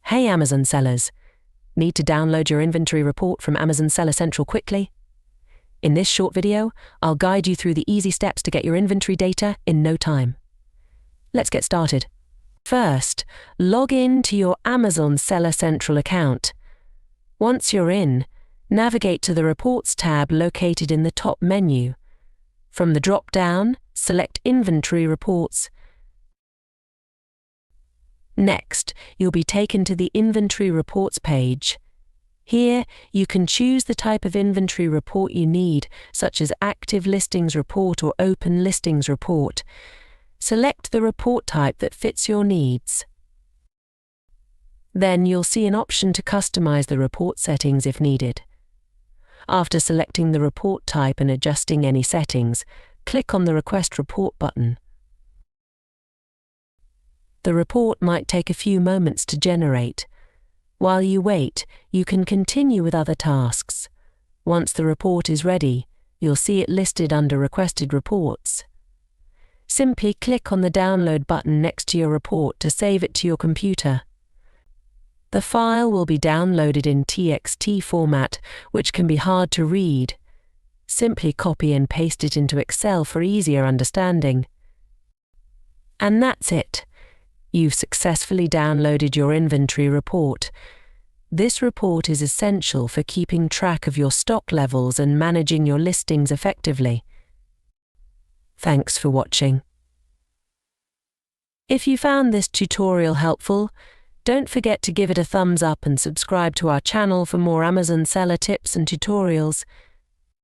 Hey Amazon sellers! Need to download your inventory report from Amazon Seller Central quickly? In this short video, I'll guide you through the easy steps to get your inventory data in no time. Let's get started. First, log in to your Amazon Seller Central account. Once you're in, navigate to the Reports tab located in the top menu. From the drop-down, select Inventory Reports. Next, you'll be taken to the Inventory Reports page. Here, you can choose the type of inventory report you need, such as Active Listings Report or Open Listings Report. Select the report type that fits your needs. Then you'll see an option to customize the report settings if needed. After selecting the report type and adjusting any settings, click on the Request Report button. The report might take a few moments to generate. While you wait, you can continue with other tasks. Once the report is ready, you'll see it listed under Requested Reports. Simply click on the Download button next to your report to save it to your computer. The file will be downloaded in TXT format, which can be hard to read. Simply copy and paste it into Excel for easier understanding. And that's it. You've successfully downloaded your inventory report. This report is essential for keeping track of your stock levels and managing your listings effectively. Thanks for watching. If you found this tutorial helpful, don't forget to give it a thumbs up and subscribe to our channel for more Amazon seller tips and tutorials.